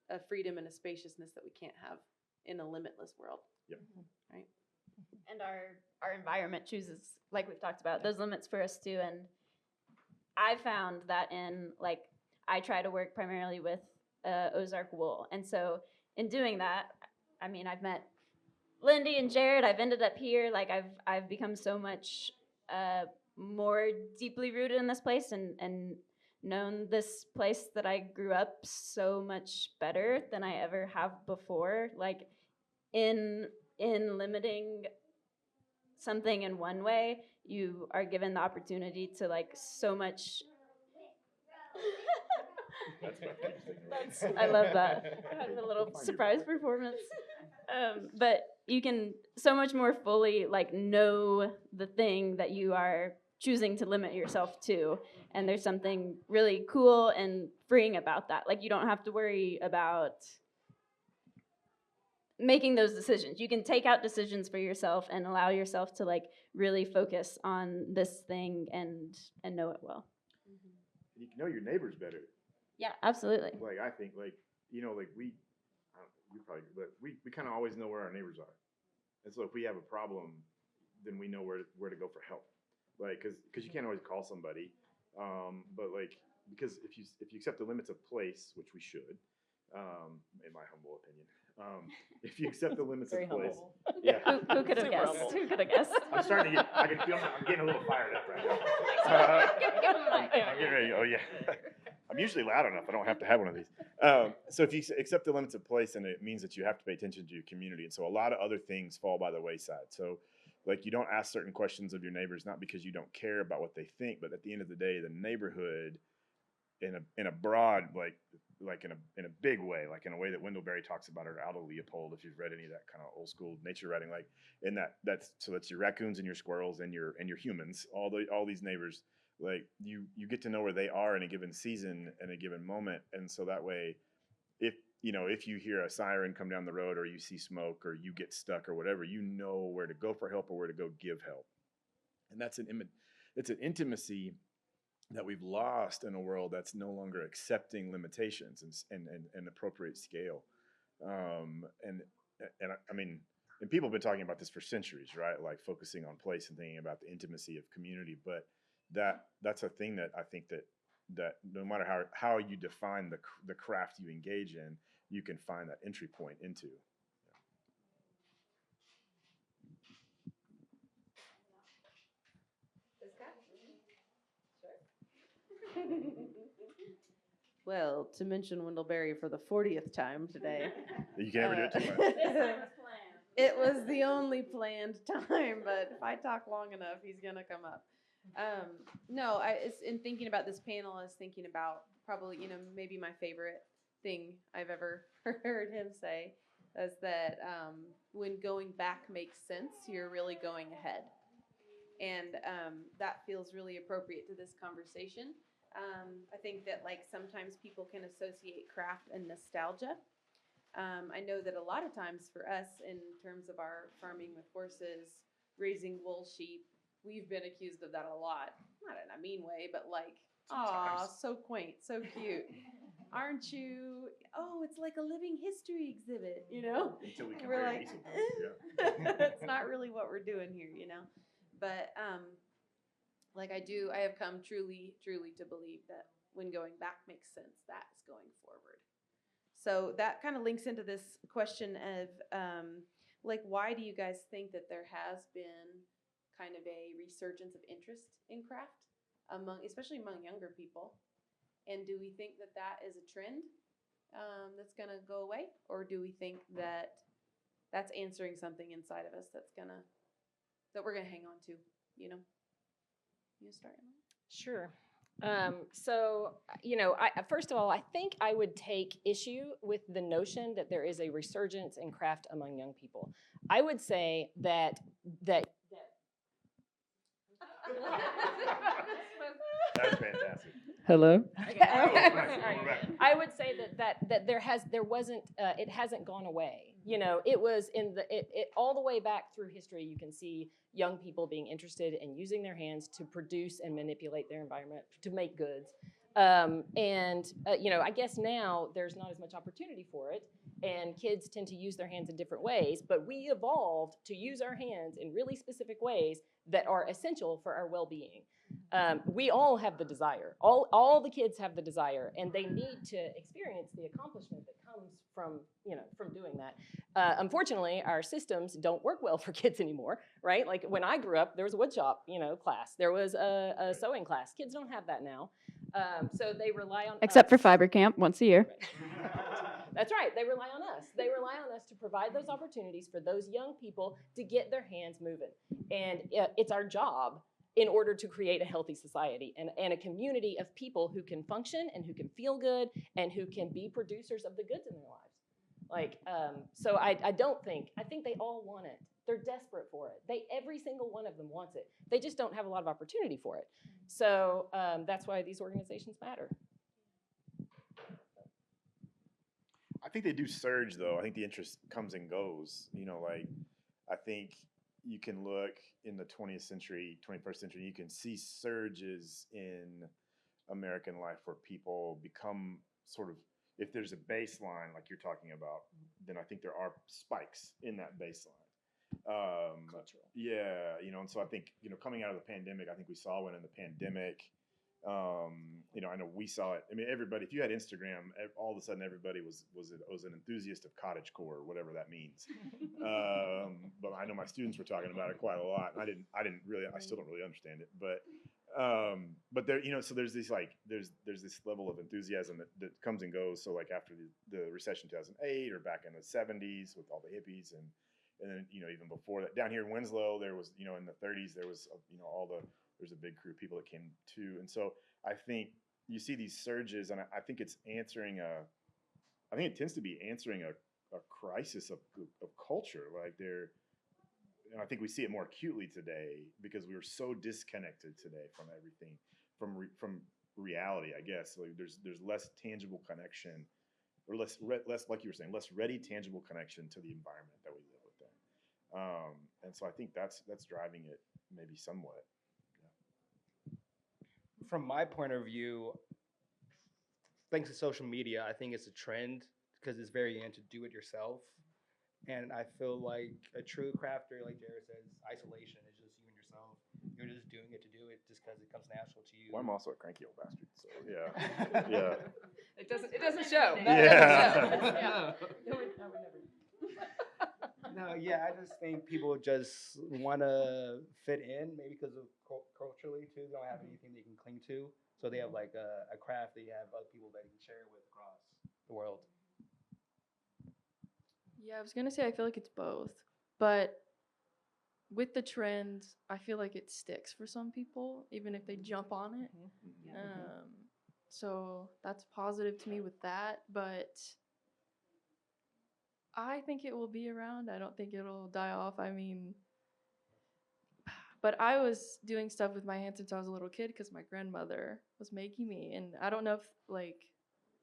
a freedom and a spaciousness that we can't have in a limitless world. Yep. Right. And our environment chooses, like we've talked about, those limits for us too. And I found that I try to work primarily with Ozark wool. And so in doing that, I mean, I've met Lindi and Jared. I've ended up here. Like I've become so much more deeply rooted in this place and known this place that I grew up so much better than I ever have before. Like in limiting something in one way, you are given the opportunity to like so much. I love that. I had a little surprise performance. But you can so much more fully like know the thing that you are choosing to limit yourself to. And there's something really cool and freeing about that. Like you don't have to worry about making those decisions. You can take out decisions for yourself and allow yourself to like really focus on this thing and know it well. You can know your neighbors better. Yeah, absolutely. Like I think, like like we, I don't, you probably, but we kind of always know where our neighbors are, and so if we have a problem, then we know where to go for help. Like, because you can't always call somebody, but like because if you accept the limits of place, which we should, in my humble opinion, if you accept the limits Very of place, humble. yeah. Who could have Super guessed? humble. Who could have guessed? I'm starting to get. I can feel. I'm getting a little fired up right now. Give him a mic. I'm getting ready. Oh yeah. I'm usually loud enough. I don't have to have one of these. So if you accept the limits of place, then it means that you have to pay attention to your community, and so a lot of other things fall by the wayside. So, like, you don't ask certain questions of your neighbors not because you don't care about what they think, but at the end of the day, the neighborhood, in a broad like in a big way, like in a way that Wendell Berry talks about it, or Aldo Leopold, if you've read any of that kind of old school nature writing, like in that's your raccoons and your squirrels and your humans, all these neighbors, like you get to know where they are in a given season and a given moment, and so that way, if you hear a siren come down the road or you see smoke or you get stuck or whatever, you know where to go for help or where to go give help, and it's an intimacy that we've lost in a world that's no longer accepting limitations and appropriate scale. And I mean, and people have been talking about this for centuries, right? Like focusing on place and thinking about the intimacy of community. But that's a thing that I think that no matter how you define the craft you engage in, you can find that entry point into. Well, to mention Wendell Berry for the 40th time today. You can never do it too much. This time was planned. It was the only planned time, but if I talk long enough, he's gonna come up. No, it's in thinking about this panel, I was thinking about probably, maybe my favorite thing I've ever heard him say is that when going back makes sense, you're really going ahead. And that feels really appropriate to this conversation. I think that like sometimes people can associate craft and nostalgia. I know that a lot of times for us in terms of our farming with horses, raising wool sheep, we've been accused of that a lot. Not in a mean way, but like, aw, so quaint, so cute. Aren't you? Oh, it's like a living history exhibit, Until we And compare we're like, decent things, yeah. that's not really what we're doing here, But like I have come truly to believe that when going back makes sense, that's going forward. So that kind of links into this question of like, why do you guys think that there has been kind of a resurgence of interest in craft especially among younger people? And do we think that that is a trend that's going to go away? Or do we think that that's answering something inside of us that we're going to hang on to, You start, Emily? Sure. So, first of all, I think I would take issue with the notion that there is a resurgence in craft among young people. I would say that That's fantastic. Hello. I I would say that it hasn't gone away. It was it all the way back through history. You can see young people being interested in using their hands to produce and manipulate their environment to make goods. I guess now there's not as much opportunity for it, and kids tend to use their hands in different ways. But we evolved to use our hands in really specific ways that are essential for our well-being. We all have the desire. All the kids have the desire, and they need to experience the accomplishment that comes from doing that. Unfortunately, our systems don't work well for kids anymore, right? Like when I grew up, there was a woodshop, class. There was a sewing class. Kids don't have that now, so they rely on Except for us. Fiber Camp once a year. That's right. They rely on us. They rely on us to provide those opportunities for those young people to get their hands moving, and it's our job in order to create a healthy society and a community of people who can function and who can feel good and who can be producers of the goods in their lives. So I think they all want it. They're desperate for it. Every single one of them wants it. They just don't have a lot of opportunity for it. So that's why these organizations matter. I think they do surge though. I think the interest comes and goes. You know, like I think you can look in the 20th century, 21st century, you can see surges in American life where people become sort of, if there's a baseline like you're talking about, then I think there are spikes in that baseline. Cultural. Yeah, you know, and so I think, you know, coming out of the pandemic, I think we saw one in the pandemic. You know, I know we saw it. I mean, everybody, if you had Instagram, all of a sudden everybody was an enthusiast of cottagecore, whatever that means. But I know my students were talking about it quite a lot. And I still don't really understand it, but there, you know, so there's this like, there's this level of enthusiasm that comes and goes. So like after the recession 2008 or back in the 70s with all the hippies and then, you know, even before that, down here in Winslow, there was, you know, in the 30s, there was, you know, there's a big crew of people that came too. And so I think you see these surges, and I think it's answering I think it tends to be answering a crisis of culture. Like and I think we see it more acutely today because we are so disconnected today from everything, from reality, I guess. Like there's less tangible connection, or less like you were saying, less ready, tangible connection to the environment that we live within. And so I think that's driving it maybe somewhat. From my point of view, thanks to social media, I think it's a trend because it's very in to do it yourself. And I feel like a true crafter, like Jared says, isolation is just you and yourself. You're just doing it to do it just because it comes natural to you. Well, I'm also a cranky old bastard, so yeah. Yeah. It doesn't show. Yeah. No, yeah, I just think people just want to fit in, maybe because of culturally too. They don't have anything they can cling to, so they have like a craft that you have other people that you can share with across the world. Yeah, I was gonna say I feel like it's both, but with the trends, I feel like it sticks for some people, even if they jump on it. So that's positive to me with that, but I think it will be around. I don't think it'll die off. I mean, but I was doing stuff with my hands since I was a little kid because my grandmother was making me, and I don't know if like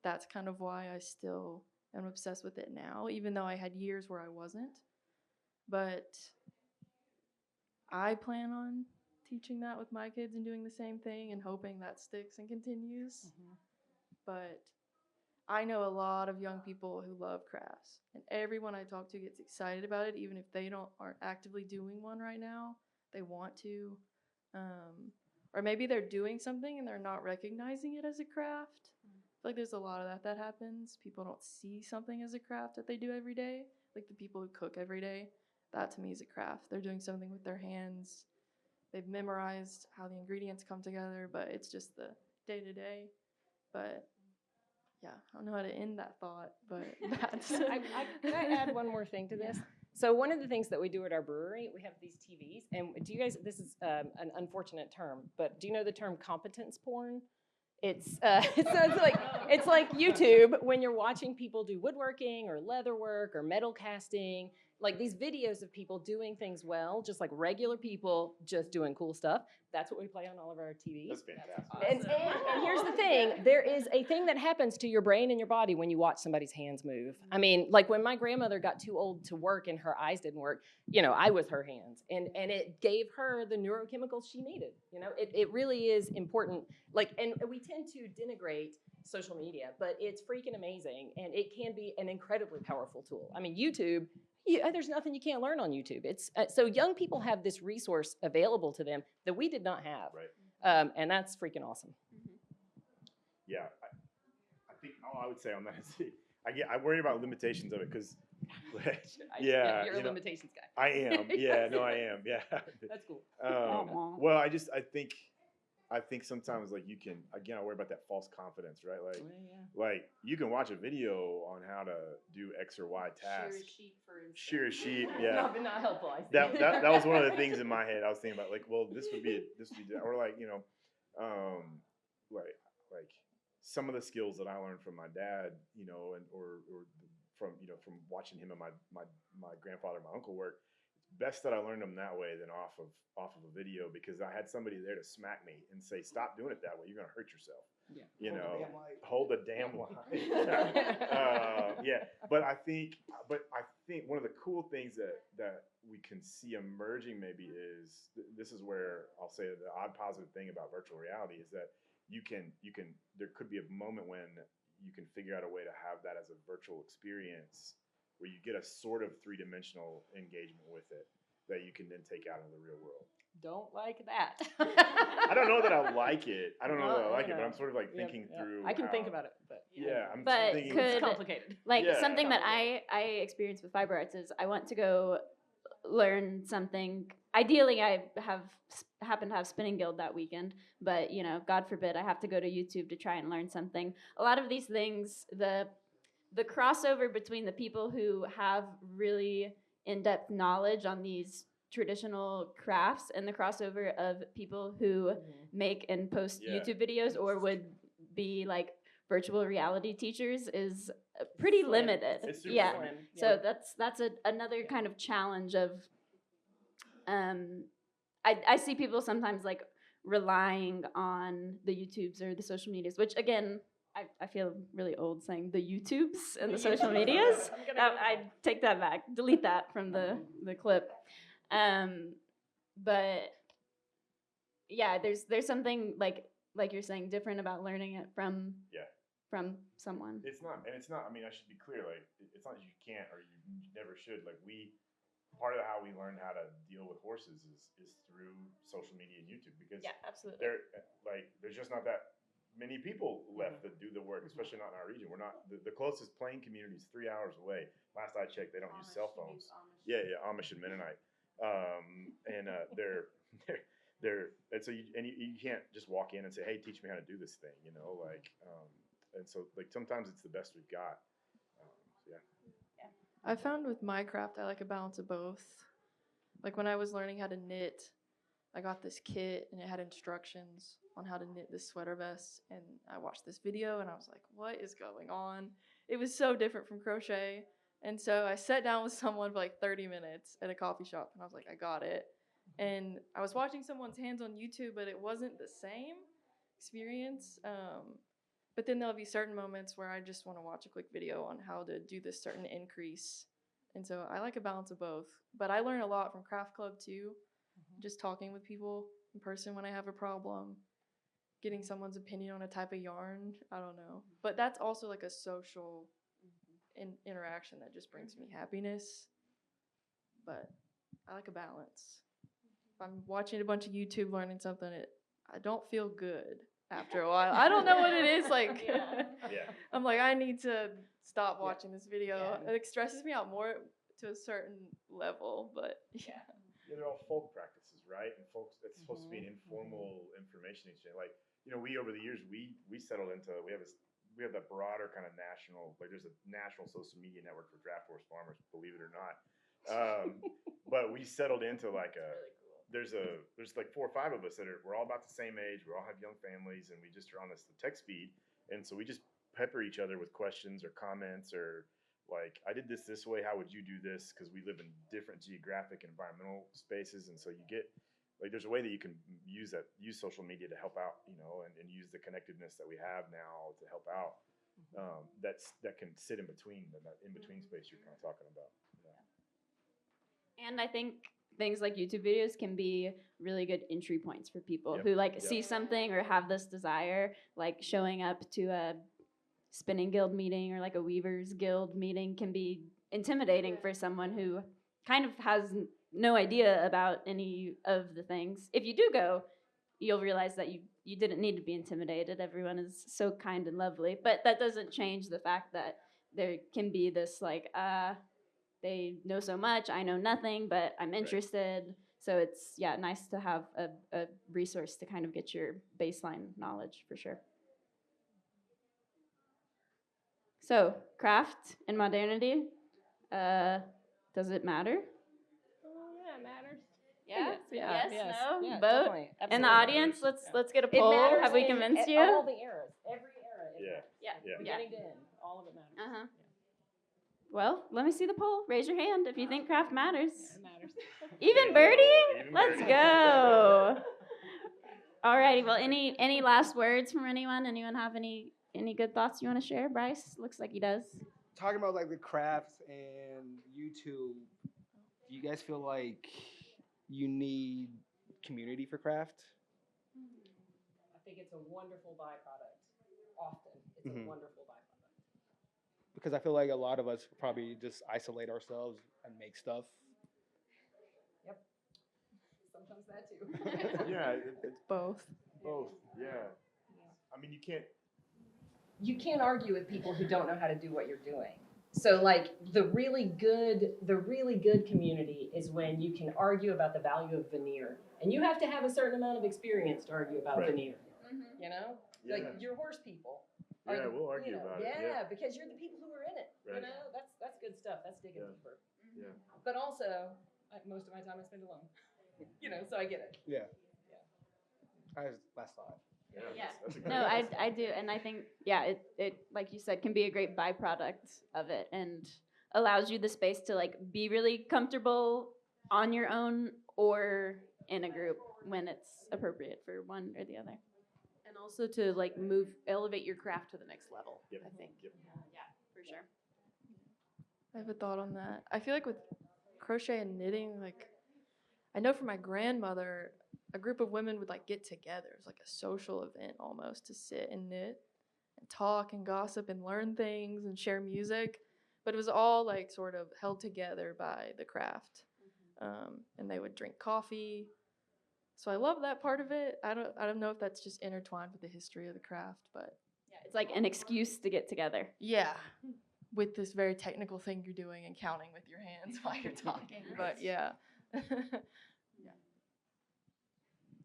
that's kind of why I still am obsessed with it now, even though I had years where I wasn't. But I plan on teaching that with my kids and doing the same thing and hoping that sticks and continues. But I know a lot of young people who love crafts, and everyone I talk to gets excited about it, even if they aren't actively doing one right now. They want to, or maybe they're doing something and they're not recognizing it as a craft. I feel like there's a lot of that happens. People don't see something as a craft that they do every day. Like the people who cook every day, that to me is a craft. They're doing something with their hands. They've memorized how the ingredients come together, but it's just the day to day. But yeah, I don't know how to end that thought, but that's. Can I add one more thing to this? Yeah. So one of the things that we do at our brewery, we have these TVs, and do you guys? This is an unfortunate term, but do you know the term competence porn? It's so it's like YouTube when you're watching people do woodworking or leather work or metal casting, like these videos of people doing things well, just like regular people just doing cool stuff. That's what we play on all of our TVs. That's fantastic. And here's the thing, there is a thing that happens to your brain and your body when you watch somebody's hands move. I mean, like when my grandmother got too old to work and her eyes didn't work, you know, I was her hands, and it gave her the neurochemicals she needed. You know, it really is important. Like, and we tend to denigrate social media, but it's freaking amazing, and it can be an incredibly powerful tool. I mean, YouTube, there's nothing you can't learn on YouTube. It's so young people have this resource available to them that we did not have, right? And that's freaking awesome. Yeah, I think all I would say on that is I worry about limitations of it because, yeah, you're a limitations guy. I am. Yeah, no, I am. Yeah, that's cool. Well, I think sometimes like you can, again, I worry about that false confidence, right? Like, like you can watch a video on how to do X or Y task. Shear a sheep, for instance. Shear a sheep, yeah. Not helpful, I see. That was one of the things in my head. I was thinking about like, well, this would be, or like, you know, like some of the skills that I learned from my dad, you know, and or from, you know, from watching him and my grandfather and my uncle work. best that I learned them that way than off of a video, because I had somebody there to smack me and say, stop doing it that way. You're going to hurt yourself. Yeah. You know, hold the damn line. Yeah. But I think one of the cool things that we can see emerging maybe is, this is where I'll say the odd positive thing about virtual reality is that there could be a moment when you can figure out a way to have that as a virtual experience where you get a sort of three-dimensional engagement with it that you can then take out in the real world. Don't like that. I don't know that I like it. I don't know that I like it, but know. I'm sort of like thinking through. I can think how- about it, but I'm But thinking. could- it's complicated. Like Yeah. something that I experienced with fiber arts is I want to go learn something. Ideally, I happen to have spinning guild that weekend, but God forbid I have to go to YouTube to try and learn something. A lot of these things, the crossover between the people who have really in-depth knowledge on these traditional crafts and the crossover of people who make and post Yeah. YouTube videos or would be like virtual reality teachers is pretty Slim. limited. It's super Yeah. limited. So that's another kind of challenge of I see people sometimes like relying on the YouTubes or the social medias, which again I feel really old saying the YouTubes and the social medias. I take that back. Delete that from the clip. But yeah, there's something like you're saying different about learning it from someone. It's not. I mean, I should be clear. Like, it's not that you can't or you never should. Like, part of how we learned how to deal with horses is through social media and YouTube, because absolutely. there's just not that many people left that do the work, especially not in our region. We're not the closest playing community is 3 hours away. Last I checked, they don't use cell phones. Yeah, Amish and Mennonite, and they're and so you can't just walk in and say, hey, teach me how to do this thing, and so like sometimes it's the best we've got. I found with my craft, I like a balance of both. Like when I was learning how to knit, I got this kit and it had instructions on how to knit this sweater vest. And I watched this video and I was like, what is going on? It was so different from crochet. And so I sat down with someone for like 30 minutes at a coffee shop and I was like, I got it. And I was watching someone's hands on YouTube, but it wasn't the same experience. But then there'll be certain moments where I just want to watch a quick video on how to do this certain increase. And so I like a balance of both. But I learn a lot from Craft Club too. Just talking with people in person when I have a problem. Getting someone's opinion on a type of yarn. I don't know. But that's also like a social interaction that just brings me happiness. But I like a balance. If I'm watching a bunch of YouTube learning something, I don't feel good after a while. I don't know what it is. Like, I'm like, I need to stop watching this video. Yeah. It stresses me out more to a certain level, but yeah. They're all folk practices, right? And folks, it's supposed to be an informal information exchange. Like, we over the years we settled into we have that broader kind of national, like there's a national social media network for draft horse farmers, believe it or not. But we settled into like there's like 4 or 5 of us we're all about the same age, we all have young families, and we just are on this text feed, and so we just pepper each other with questions or comments or like, I did this way, how would you do this? Because we live in different geographic and environmental spaces, and so you get like there's a way that you can use social media to help out, and use the connectedness that we have now to help out. That can sit in between that in between space you're kind of talking about. And I think things like YouTube videos can be really good entry points for people who see something or have this desire, like showing up to a spinning guild meeting or like a weavers guild meeting can be intimidating for someone who kind of has no idea about any of the things. If you do go, you'll realize that you didn't need to be intimidated. Everyone is so kind and lovely, but that doesn't change the fact that there can be this like, they know so much, I know nothing, but I'm interested. Right. So it's nice to have a resource to kind of get your baseline knowledge for sure. So craft and modernity, does it matter? Yeah, it matters. Yeah. Yes. No. Yeah, Vote. definitely. In the audience, let's get a It poll. matters Have we in convinced you? all the eras, every era. It matters. Yeah. Beginning to end, all of it matters. Well, let me see the poll. Raise your hand if you think craft matters. It matters. Even Birdie? Even Let's Birdie. go. Alrighty. Well, any last words from anyone? Anyone have any good thoughts you want to share? Bryce looks like he does. Talking about like the crafts and YouTube, do you guys feel like you need community for craft? I think it's a wonderful byproduct. Often, it's Mhm. a wonderful byproduct. Because I feel like a lot of us probably just isolate ourselves and make stuff. Yep. Sometimes that too. Yeah, it's Both. both. Yeah. I mean, You can't argue with people who don't know how to do what you're doing. So like the really good community is when you can argue about the value of veneer. And you have to have a certain amount of experience to argue about Right. veneer. You know? Yeah. Like your horse people. Yeah, the- we'll argue about it, Yeah, yeah. because you're the people who are in it. Right. You know, that's good stuff. That's digging Yeah. deeper. Yeah. But also, most of my time I spend alone. So I get it. Yeah. Last thought. Yeah. That's a No, great- I do, and I think it like you said can be a great byproduct of it, and allows you the space to like be really comfortable on your own or in a group when it's appropriate for one or the other. And also to like elevate your craft to the next level. Yep. I think. Yep. Yeah, for sure. I have a thought on that. I feel like with crochet and knitting, like I know for my grandmother, a group of women would like get together. It was like a social event almost to sit and knit and talk and gossip and learn things and share music. But it was all like sort of held together by the craft. And they would drink coffee. So I love that part of it. I don't know if that's just intertwined with the history of the craft, but Yeah, it's like an excuse to get together. yeah, with this very technical thing you're doing and counting with your hands while you're talking. But yeah.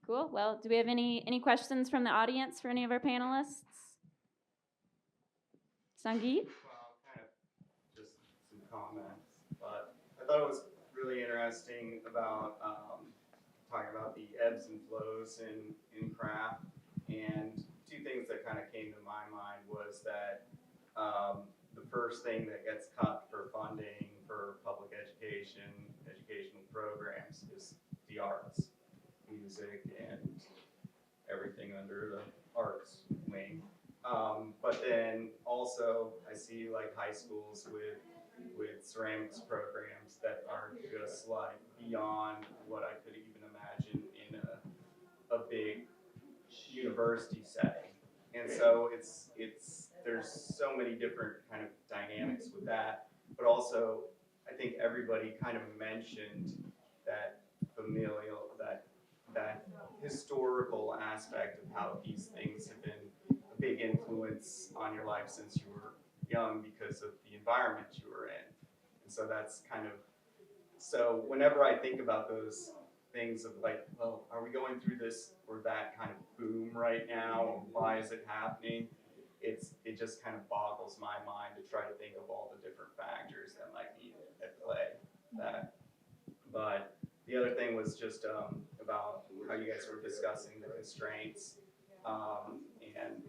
Cool. Well, do we have any questions from the audience for any of our panelists? Sangeet? Well, kind of just some comments, but I thought it was really interesting about talking about the ebbs and flows in craft. And two things that kind of came to my mind was that the first thing that gets cut for funding for public educational programs is the arts, music, and everything under the arts wing. But then also I see like high schools with ceramics programs that are just like beyond what I could even imagine in a big university setting. And so it's there's so many different kind of dynamics with that. But also I think everybody kind of mentioned that familial, that historical aspect of how these things have been a big influence on your life since you were young because of the environment you were in. And so that's kind of, so whenever I think about those things of like, well, are we going through this or that kind of boom right now? Why is it happening? It just kind of boggles my mind to try to think of all the different factors that might be at play. But the other thing was just about how you guys were discussing the constraints, and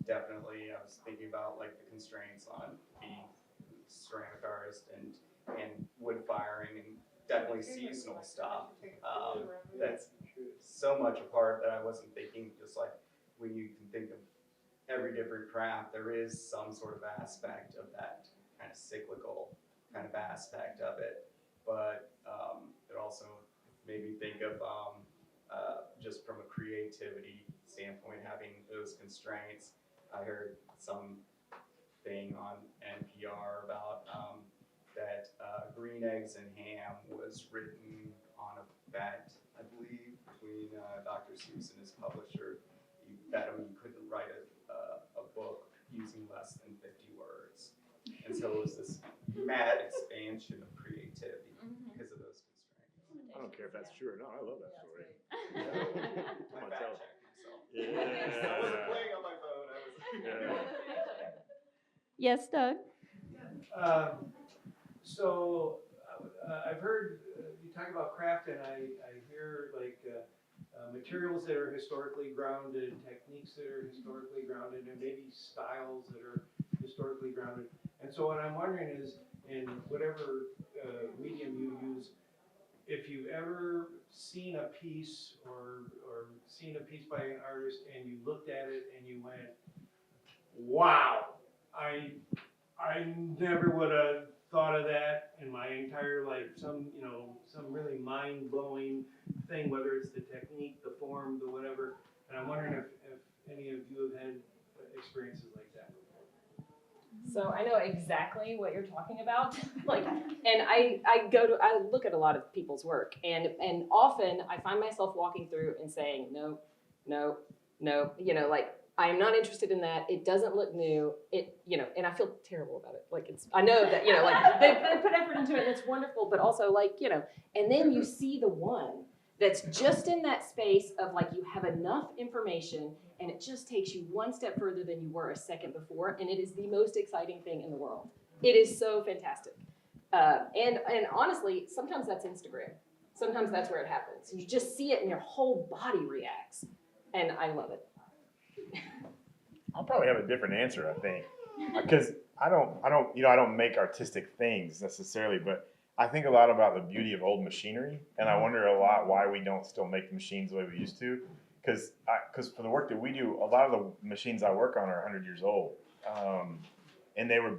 definitely I was thinking about like the constraints on being a ceramic artist and wood firing and definitely seasonal stuff. That's so much a part that I wasn't thinking. Just like when you can think of every different craft, there is some sort of aspect of that kind of cyclical kind of aspect of it. But it also made me think of just from a creativity standpoint, having those constraints. I heard some thing on NPR about that Green Eggs and Ham was written on a bet, I believe, between Dr. Seuss and his publisher. You bet him you couldn't write a book using less than 50 words. And so it was this mad expansion of creativity because of those constraints. I don't care if that's true or not. I love that story. I Come on, fact tell. checked myself. Yeah. I wasn't playing on my phone. I was. Yes, Doug. So I've heard you talk about craft, and I hear like materials that are historically grounded, techniques that are historically grounded, and maybe styles that are historically grounded. And so what I'm wondering is in whatever medium you use, if you've ever seen a piece or seen a piece by an artist and you looked at it and you went, wow, I never would have thought of that in my entire life. Some really mind-blowing thing, whether it's the technique, the form, the whatever. And I'm wondering if any of you have had experiences like that. So I know exactly what you're talking about. And I look at a lot of people's work, and often I find myself walking through and saying, no, no, no, I am not interested in that. It doesn't look new. And I feel terrible about it. I know that, they put effort into it and it's wonderful, but also and then you see the one that's just in that space of you have enough information and it just takes you one step further than you were a second before, and it is the most exciting thing in the world. It is so fantastic. And honestly, sometimes that's Instagram. Sometimes that's where it happens. You just see it and your whole body reacts, and I love it. I'll probably have a different answer, I think, because I don't make artistic things necessarily, but I think a lot about the beauty of old machinery, and I wonder a lot why we don't still make the machines the way we used to. Because for the work that we do, a lot of the machines I work on are 100 years old, and they were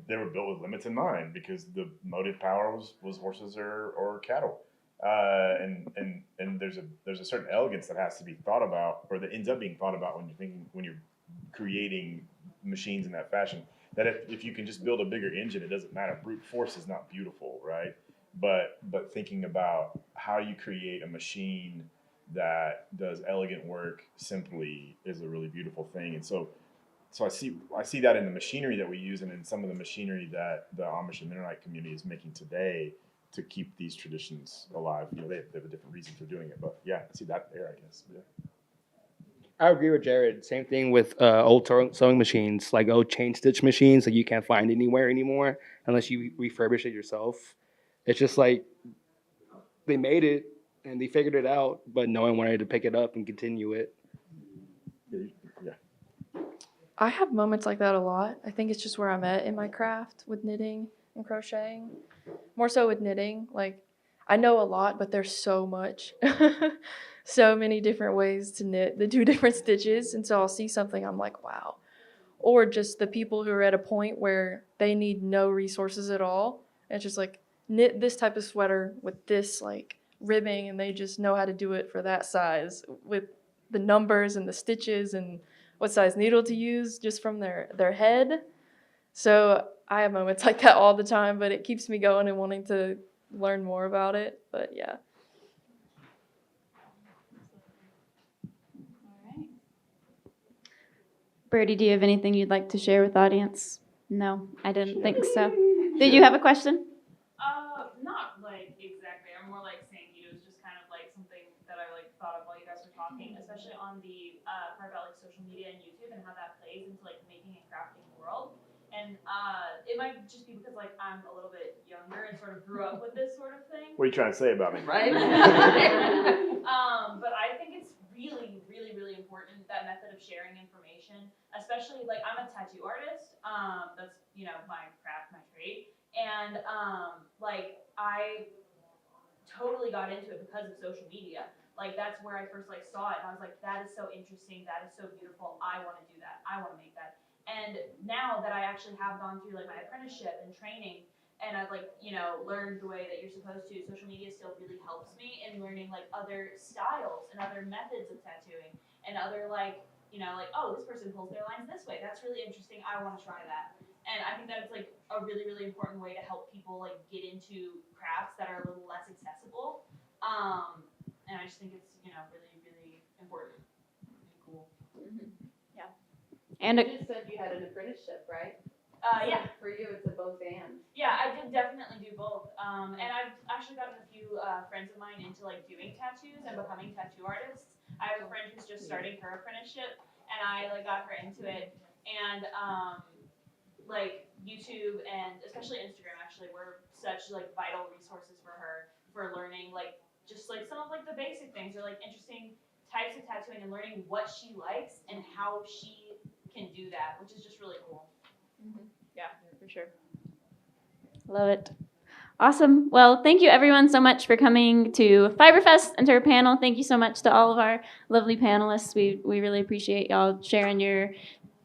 built with limits in mind because the motive power was horses or cattle, and there's a certain elegance that has to be thought about, or that ends up being thought about when you're creating machines in that fashion. That if you can just build a bigger engine, it doesn't matter. Brute force is not beautiful, right? But thinking about how you create a machine that does elegant work simply is a really beautiful thing. And so I see that in the machinery that we use and in some of the machinery that the Amish and Mennonite community is making today to keep these traditions alive. They have a different reason for doing it, but yeah, I see that there, I guess. Yeah. I agree with Jared. Same thing with old sewing machines, like old chain stitch machines that you can't find anywhere anymore unless you refurbish it yourself. It's just they made it and they figured it out, but no one wanted to pick it up and continue it. Yeah. I have moments like that a lot. I think it's just where I'm at in my craft with knitting and crocheting. More so with knitting. I know a lot, but there's so much. So many different ways to knit the 2 different stitches. And so I'll see something, I'm like, wow. Or just the people who are at a point where they need no resources at all. And it's just knit this type of sweater with this ribbing, and they just know how to do it for that size with the numbers and the stitches and what size needle to use just from their head. So I have moments like that all the time, but it keeps me going and wanting to learn more about it. But yeah. Birdie, do you have anything you'd like to share with the audience? No, I didn't think so. Did you have a question? Not exactly. I'm more saying, it was just kind of something that I thought of while you guys were talking, especially on the part about social media and YouTube and how that plays into making and crafting the world. And it might just be because I'm a little bit younger and sort of grew up with this sort of thing. What are you trying to say about me? Right? But I think it's really, really, really important, that method of sharing information, especially I'm a tattoo artist. That's my craft, my trade, and I totally got into it because of social media. That's where I first saw it, and I was that is so interesting, that is so beautiful. I want to do that. I want to make that. And now that I actually have gone through my apprenticeship and training, and I've learned the way that you're supposed to, social media still really helps me in learning other styles and other methods of tattooing and other oh, this person pulls their lines this way. That's really interesting. I want to try that. And I think that it's a really, really important way to help people get into crafts that are a little less accessible. And I just think it's really, really important. Really cool. Mm-hmm. Yeah. And You just said you had an apprenticeship, right? Yeah. For you, it's a both and. Yeah, I did definitely do both. And I've actually gotten a few friends of mine into doing tattoos and becoming tattoo artists. I have a friend who's just starting her apprenticeship, and I got her into it. And YouTube and especially Instagram actually were such vital resources for her for learning just some of the basic things or interesting types of tattooing and learning what she likes and how she can do that, which is just really cool. Mm-hmm. Yeah, for sure. Love it. Awesome. Well, thank you everyone so much for coming to Fiber Fest and to our panel. Thank you so much to all of our lovely panelists. We really appreciate y'all sharing your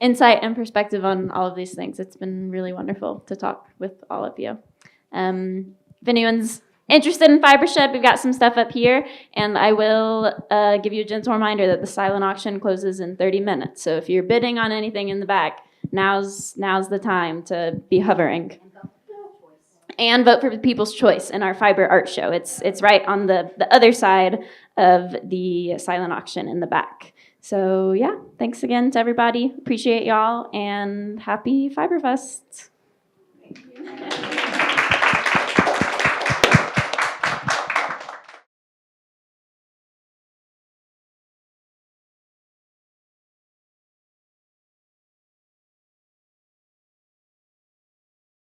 insight and perspective on all of these things. It's been really wonderful to talk with all of you. If anyone's interested in Fibershed, we've got some stuff up here, and I will give you a gentle reminder that the silent auction closes in 30 minutes. So if you're bidding on anything in the back, now's the time to be hovering. And vote for People's Choice in our Fiber Art Show. It's right on the other side of the silent auction in the back. So yeah, thanks again to everybody. Appreciate y'all, and happy Fiber Fest. Thank you.